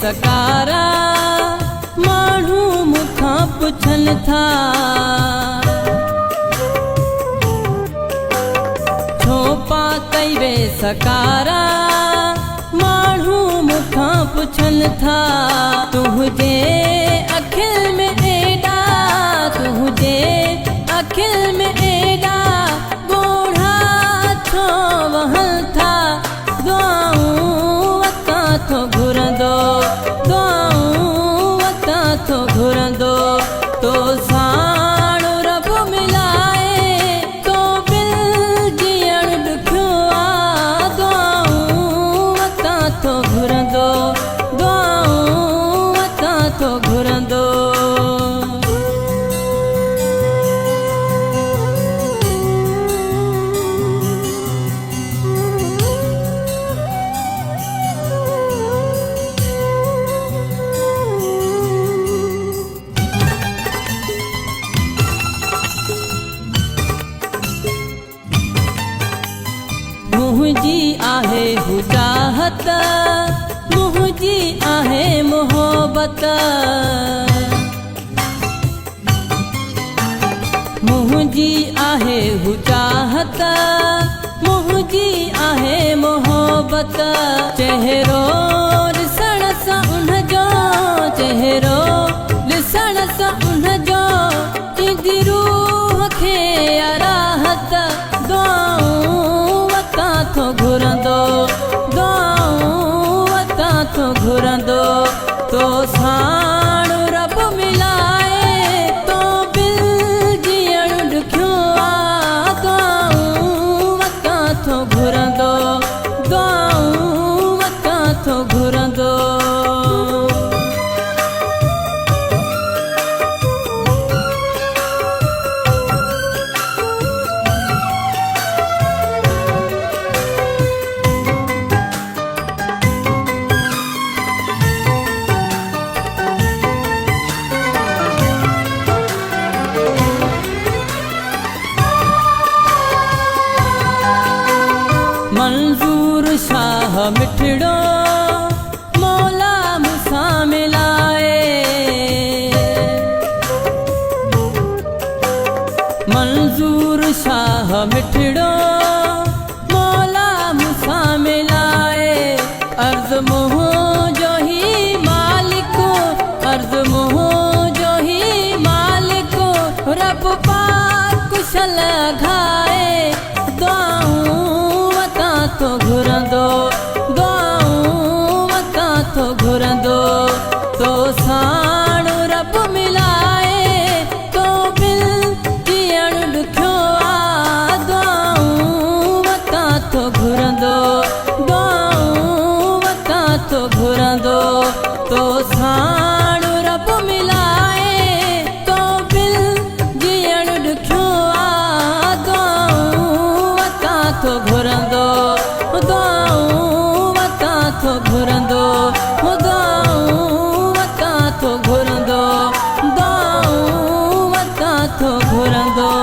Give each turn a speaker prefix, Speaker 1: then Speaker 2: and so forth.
Speaker 1: सकारा माण्हू मूंखां पुछनि था छो पातई वे सकारा माण्हू मूंखां पुछनि था तुंहिंजे अखियुनि में एॾा तुंहिंजे अखियुनि में एॾा ॻोढ़ा छो वहनि था दुआऊं वतां थो घुरंदो दुआऊं वतां थो घुरंदो तो साण रब मिलाए तो बिल जीअण ॾुखियो आहे दुआऊं वतां थो घुरंदो दुआऊं वतां थो घुरंदो मुंहिंजी आहे हू चाहत मुंहिंजी आहे मोहबत मुंहिंजी आहे हू चाहत मुंहिंजी आहे मोहबत चहिरो ॾिसण सां उनजो चहिरो ॾिसण सां उनजो ईंदी रूह खे राहत दुआऊं वतां थो घुरंदो दुआऊं वतां थो घुरंदो तो साण रब मिलाए तो बिल जीअण ॾुखियो आहे दुआऊं वतां थो घुरंदो दुआऊं वतां थो घुरंदो मंज़ूर शाह मिठड़ो मौला मूंसां मिलाए मंज़ूर शाह मिठड़ो मौला मूंसां मिलाए अर्ज़ मुंहिंजो ही मालिक अर्ज़ मुंहिंजो ही मालिक रब पाक कुशल घाए दुआऊं वतां थो घुरंदो दुआऊं वतां थो घुरंदो तो साण रब मिलाए तो बिल जीअण ॾुखियो आहे दुआऊं वतां थो घुरंदो दुआऊं वतां थो घुरंदो तो साण रब मिलाए तो बिल जीअण ॾुखियो आहे दुआऊं वतां थो घुरंदो दुआऊं वतां थो घुरंदो दुआऊं वतां थो घुरंदो दुआऊं वतां थो घुरंदो।